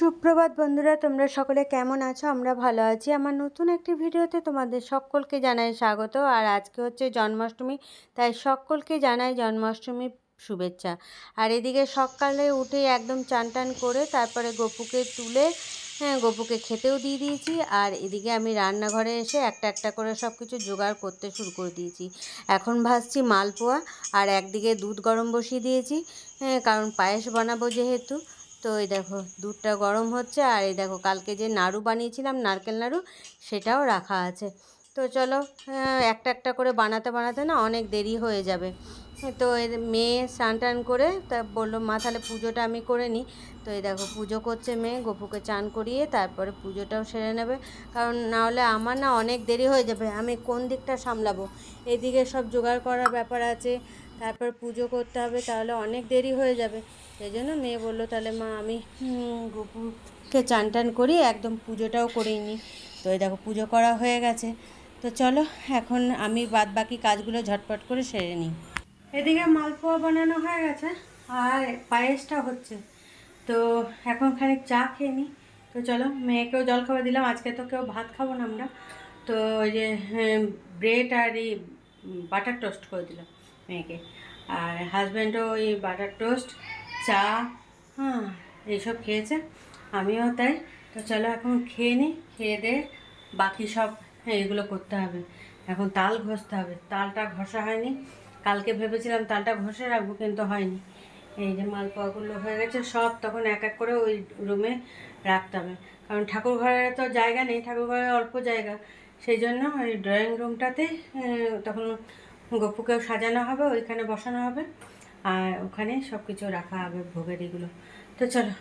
সুপ্রভাত বন্ধুরা, তোমরা সকলে কেমন আছো? আমরা ভালো আছি। আমার নতুন একটি ভিডিওতে তোমাদের সকলকে জানাই স্বাগত। আর আজকে হচ্ছে জন্মাষ্টমী, তাই সকলকে জানাই জন্মাষ্টমীর শুভেচ্ছা। আর এদিকে সকালে উঠে একদম চান টান করে তারপরে গপুকে তুলে গপুকে খেতেও দিয়ে দিয়েছি। আর এদিকে আমি রান্নাঘরে এসে একটা একটা করে সব কিছু জোগাড় করতে শুরু করে দিয়েছি। এখন ভাজছি মালপোয়া, আর একদিকে দুধ গরম বসিয়ে দিয়েছি, কারণ পায়েস বানাবো যেহেতু। তো এই দেখো দুধটা গরম হচ্ছে, আর এই দেখো কালকে যে নাড়ু বানিয়েছিলাম নারকেল নাড়ু, সেটাও রাখা আছে। তো চলো, একটা একটা করে বানাতে বানাতে না অনেক দেরি হয়ে যাবে। তো এর মেয়ে স্নান টান করে তা বললো মা তাহলে পুজোটা আমি করে নিই। তো এই দেখো পুজো করছে মেয়ে, গপুকে চান করিয়ে তারপরে পুজোটাও সেরে নেবে, কারণ নাহলে আমার না অনেক দেরি হয়ে যাবে। আমি কোন দিকটা সামলাবো? এদিকে সব জোগাড় করার ব্যাপার আছে, তারপর পুজো করতে হবে, তাহলে অনেক দেরি হয়ে যাবে। সেই জন্য মেয়ে বললো তাহলে মা আমি গপুকে চান টান করি, একদম পুজোটাও করেই নিই। তো এই দেখো পুজো করা হয়ে গেছে। তো চলো এখন আমি বাদ বাকি কাজগুলো ঝটপট করে সেরে নিই। এদিকে মালপোয়া বানানো হয়ে গেছে আর পায়েসটা হচ্ছে। তো এখন খানিক চা খেয়ে নিই। তো চলো, মেয়েকেও জলখাবার দিলাম, আজকে তো কেউ ভাত খাবো না আমরা। তো ওই যে ব্রেড আর এই বাটার টোস্ট করে দিলাম মেয়েকে, আর হাজব্যান্ডও ওই বাটার টোস্ট চা এইসব খেয়েছে, আমিও তাই। তো চলো এখন খেয়ে নিই, খেয়ে দিয়ে বাকি সব এইগুলো করতে হবে। এখন তাল ঘষতে হবে, তালটা ঘষা হয়নি, কালকে ভেবেছিলাম তালটা ঘষে রাখবো কিন্তু হয়নি। এই যে মালপোয়াগুলো হয়ে গেছে সব, তখন এক এক করে ওই রুমে রাখতে হবে, কারণ ঠাকুর ঘরে তো জায়গা নেই, ঠাকুর ঘরে অল্প জায়গা, সেই জন্য ওই ড্রয়িং রুমটাতে তখন গপুকেও সাজানো হবে, ওইখানে বসানো হবে, আর ওখানে সব কিছু রাখা হবে ভোগের এগুলো। তো চলো,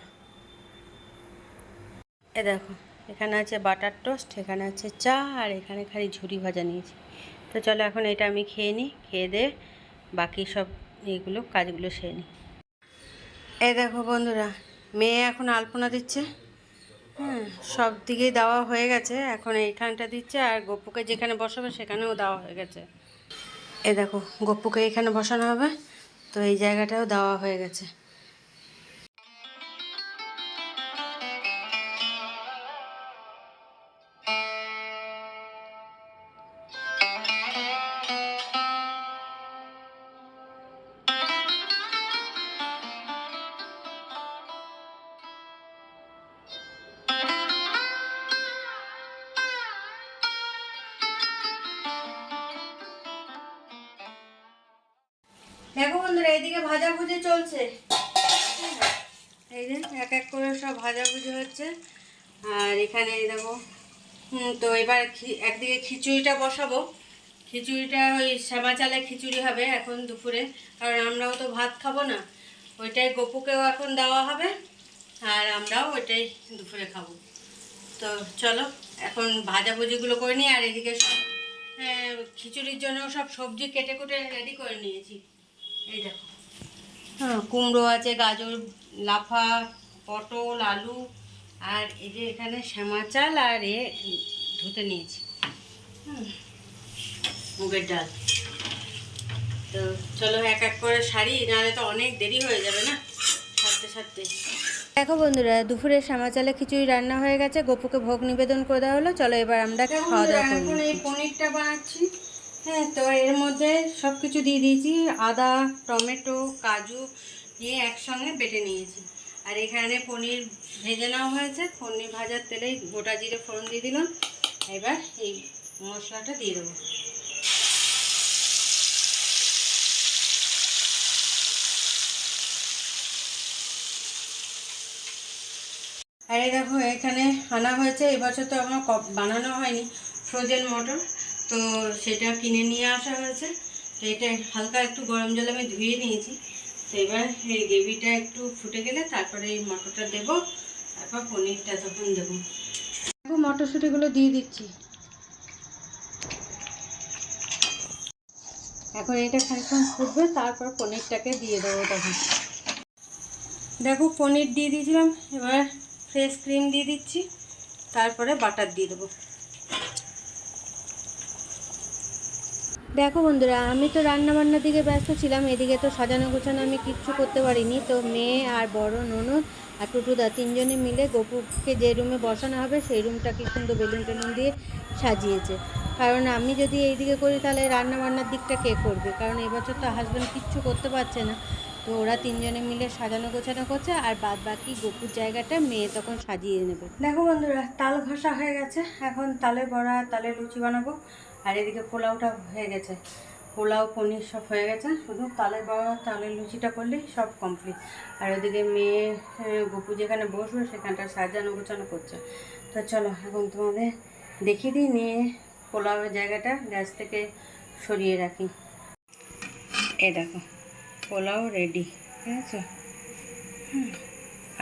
এ দেখো এখানে আছে বাটার টোস্ট, এখানে আছে চা, আর এখানে খালি ঝুরি ভাজা নিয়েছি। তো চলো এখন এটা আমি খেয়ে নিই, খেয়ে দিয়ে বাকি সব এইগুলো কাজগুলো সেরে নিই। এই দেখো বন্ধুরা, মেয়ে এখন আলপনা দিচ্ছে, সব দিকেই দেওয়া হয়ে গেছে, এখন এইখানটা দিচ্ছে, আর গপুকে যেখানে বসাবে সেখানেও দেওয়া হয়ে গেছে। এই দেখো গপুকে এখানে বসানো হবে, তো এই জায়গাটাও দেওয়া হয়ে গেছে। দেখো বন্ধুরা, এইদিকে ভাজাভুজি চলছে, এই যে এক এক করে সব ভাজাভুজি হচ্ছে, আর এখানে এই দেখো তো এবার একদিকে খিচুড়িটা বসাবো। খিচুড়িটা ওই শ্যামা চালে খিচুড়ি হবে এখন দুপুরে, কারণ আমরাও তো ভাত খাবো না, ওইটাই গপুকেও এখন দেওয়া হবে, আর আমরাও ওইটাই দুপুরে খাবো। তো চলো এখন ভাজাভুজিগুলো করে নিই, আর এদিকে সব খিচুড়ির জন্য সব সবজি কেটে কুটে রেডি করে নিয়েছি। এই দেখো কুমড়ো আছে, গাজর, লাফা, পটল, আলু, আর এই যে এখানে শ্যামা চাল আর ধুতে নিয়েছি মুগের ডাল। তো চলো এক এক করে সারি, নাহলে তো অনেক দেরি হয়ে যাবে না সারতে সারতে। দেখো বন্ধুরা, দুপুরে শ্যামা চালে খিচুড়ি রান্না হয়ে গেছে, গপুকে ভোগ নিবেদন করে দেওয়া হলো। চলো এবার আমরা খাওয়া দাওয়া করি। এখন এই পনিরটা বানাচ্ছি, তো এর মধ্যে সব কিছু দিয়ে দিয়েছি, আদা, টমেটো, কাজু নিয়ে একসঙ্গে বেটে নিয়েছি, আর এখানে পনির ভেজে নেওয়া হয়েছে, পনির ভাজার তেলেই গোটা জিরে ফোড়ন দিয়ে দিলাম। এবার এই মশলাটা দিয়ে দেবো। আর এই দেখো এখানে আনা হয়েছে, এবছর তো আমার বানানো হয়নি ফ্রোজেন মটর, তো সেটা কিনে নিয়ে আসা হয়েছে। তো এটা হালকা একটু গরম জলে আমি ধুয়ে নিয়েছি। তো এবার এই গ্রেভিটা একটু ফুটে গেলে তারপরে এই মটরটা দেবো, তারপর পনিরটা তখন দেবো। দেখো মটরশুঁটিগুলো দিয়ে দিচ্ছি। এখন এটা খানিকক্ষণ ফুটবে, তারপর পনিরটাকে দিয়ে দেবো তখন। দেখো পনির দিয়ে দিয়েছিলাম, এবার ফ্রেশ ক্রিম দিয়ে দিচ্ছি, তারপরে বাটার দিয়ে দেবো। দেখো বন্ধুরা, আমি তো রান্নাবান্নার দিকে ব্যস্ত ছিলাম, এদিকে তো সাজানো গোছানো আমি কিচ্ছু করতে পারিনি। তো মেয়ে আর বড় ননদ আর টুটুদা, তিনজনে মিলে গপুকে যে রুমে বসানো হবে সেই রুমটা কি সুন্দর বেলুন টেলুন দিয়ে সাজিয়েছে। কারণ আমি যদি এইদিকে করি তাহলে রান্না বান্নার দিকটা কে করবে, কারণ এবছর তো হাজব্যান্ড কিচ্ছু করতে পারছে না। তো ওরা তিনজনে মিলে সাজানো গোছানো করছে, আর বাদ বাকি গপুর জায়গাটা মেয়ে তখন সাজিয়ে নেবে। দেখো বন্ধুরা, তাল ঘষা হয়ে গেছে, এখন তালের বড়া তালের লুচি বানাবো। আর এদিকে পোলাওটা হয়ে গেছে, পোলাও পনির সব হয়ে গেছে, শুধু তালের বড়া তালের লুচিটা করলেই সব কমপ্লিট। আর ওদিকে মেয়ে গপু যেখানে বসবে সেখানটা সাজানো গোছানো করছে। তো চলো এখন তোমাদের দেখিয়ে দিই, নিয়ে পোলাওয়ের জায়গাটা গ্যাস থেকে সরিয়ে রাখি। এ দেখো পোলাও রেডি, ঠিক আছে।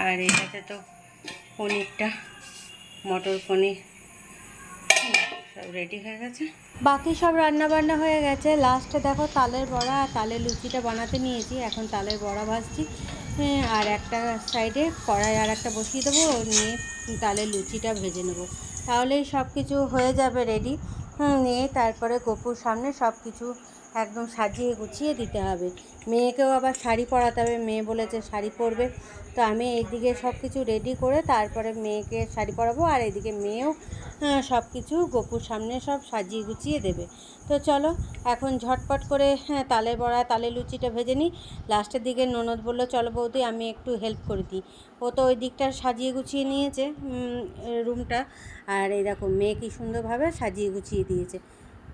আর এটাতে তো পনিরটা, মটর পনির সব রেডি হয়ে গেছে, বাকি সব রান্না বান্না হয়ে গেছে। লাস্টে দেখো তালের বড়া আর তালের লুচিটা বানাতে নিয়েছি। এখন তালের বড়া ভাজছি, আর একটা সাইডে কড়াই আর একটা বসিয়ে দেবো, নিয়ে তালের লুচিটা ভেজে নেবো, তাহলেই সব কিছু হয়ে যাবে রেডি। নিয়ে তারপরে গপুর সামনে সব কিছু একদম সাজিয়ে গুছিয়ে দিতে হবে। মেয়েকেও আবার শাড়ি পরাতে হবে, মেয়ে বলেছে শাড়ি পরবে। তো আমি এইদিকে সব কিছু রেডি করে তারপরে মেয়েকে শাড়ি পরাবো, আর এদিকে মেয়েও সব কিছু গপুর সামনে সব সাজিয়ে গুছিয়ে দেবে। তো চলো এখন ঝটপট করে তালের বড়া তালের লুচিটা ভেজে নিই। লাস্টের দিকে ননদ বললো চলো বৌদি আমি একটু হেল্প করে দিই। ও তো ওই দিকটা সাজিয়ে গুছিয়ে নিয়েছে রুমটা, আর এই দেখো মেয়ে কি সুন্দরভাবে সাজিয়ে গুছিয়ে দিয়েছে।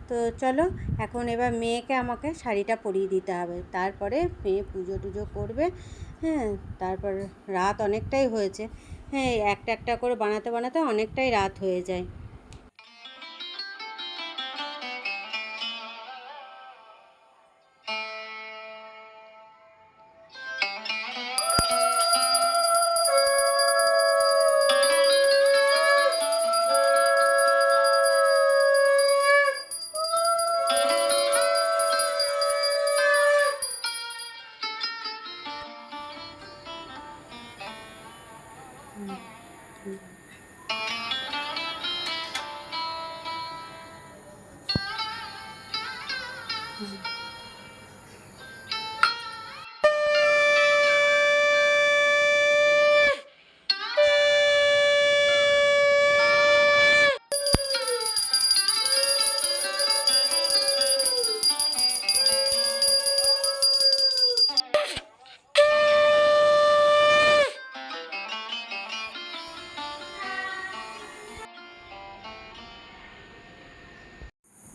তো চলো এখন এবার মেয়েকে আমাকে শাড়িটা পরিয়ে দিতে হবে, তারপরে মেয়ে পুজো টুজো করবে। তারপর রাত অনেকটাই হয়েছে, একটা একটা করে বানাতে বানাতে অনেকটাই রাত হয়ে যায়।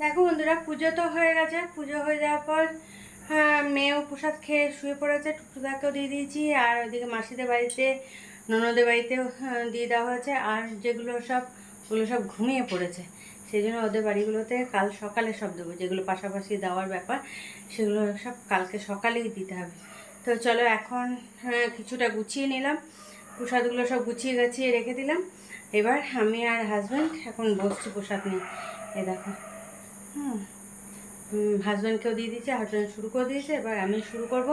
দেখো বন্ধুরা, পুজো তো হয়ে গেছে। পুজো হয়ে যাওয়ার পর মেয়েও প্রসাদ খেয়ে শুয়ে পড়েছে, টুকটুদাকেও দিয়ে দিয়েছি, আর ওইদিকে মাসিদের বাড়িতে ননদের বাড়িতেও দিয়ে দেওয়া হয়েছে। আর ওগুলো সব ঘুমিয়ে পড়েছে, সেই জন্য ওদের বাড়িগুলোতে কাল সকালে সব দেবো। যেগুলো পাশাপাশি দেওয়ার ব্যাপার সেগুলো সব কালকে সকালেই দিতে হবে। তো চলো এখন কিছুটা গুছিয়ে নিলাম, প্রসাদগুলো সব গুছিয়ে গাছিয়ে রেখে দিলাম। এবার আমি আর হাজব্যান্ড এখন বসছি প্রসাদ নিয়ে। এই দেখো হাজব্যান্ডকেও দিয়ে দিয়েছে, হাজব্যান্ড শুরু করে দিয়েছে, এবার আমি শুরু করব।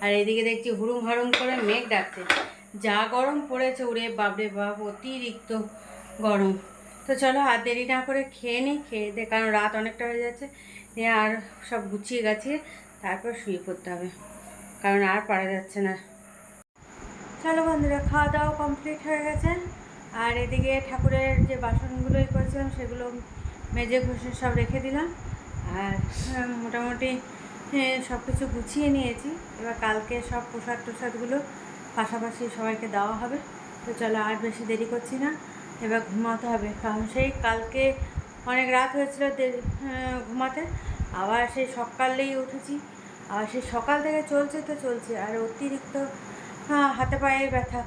আর এদিকে দেখছি হুড়ুম হাড়ুম করে মেঘ ডাকছে, যা গরম পড়েছে ওরে বাপরে বাপ, অতিরিক্ত গরম। তো চলো আর দেরি না করে খেয়ে নিই, খেয়ে দে, কারণ রাত অনেকটা হয়ে যাচ্ছে। দিয়ে আর সব গুছিয়ে গাছিয়ে তারপর শুয়ে পড়তে হবে, কারণ আর পারা যাচ্ছে না। চলো বন্ধুরা, খাওয়া দাওয়া কমপ্লিট হয়ে গেছে। আর এদিকে ঠাকুরের যে বাসনগুলো করেছিলাম সেগুলো মেজে ঘষে সব রেখে দিলাম। আর মোটামুটি সব কিছু গুছিয়ে নিয়েছি। এবার কালকে সব প্রসাদ টোসাদগুলো পাশাপাশি সবাইকে দেওয়া হবে। তো চলো আর বেশি দেরি করছি না, এবার ঘুমাতে হবে, কারণ সেই কালকে অনেক রাত হয়েছিল ঘুমাতে। আবার সেই সকালেই উঠেছি, আর সেই সকাল থেকে চলছে তো চলছে, আর অতিরিক্ত হাতে পায়ে ব্যথা।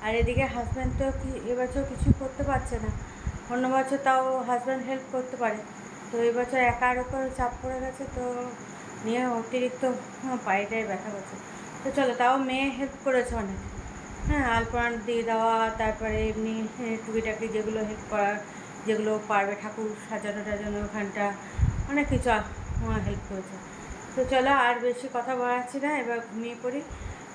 আর এদিকে হাজব্যান্ড তো এবছর কিছুই করতে পারছে না, অন্য বছর তাও হাজব্যান্ড হেল্প করতে পারে, তো এবছর একার ওপর চাপ পড়ে গেছে, তো নিয়ে অতিরিক্ত পায়েটায় ব্যথা করছে। তো চলো, তাও মেয়ে হেল্প করেছে অনেক, আলপনা দিয়ে দেওয়া, তারপরে এমনি টুকিটাকি যেগুলো হেল্প করার, যেগুলো পারবে, ঠাকুর সাজানো টাজানো ওখানটা অনেক কিছু হেল্প করেছে। তো চলো আর বেশি কথা বাড়াচ্ছি না, এবার ঘুমিয়ে পড়ি।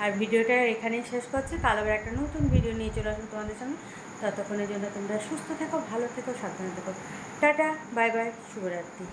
আর ভিডিওটা এখানেই শেষ করছি, কাল আবার একটা নতুন ভিডিও নিয়ে চলে আসবো তোমাদের সঙ্গে। ততক্ষণের জন্য তোমরা সুস্থ থেকো, ভালো থেকো, সাবধানে থেকো। টাটা, বাই বাই, শুভরাত্রি।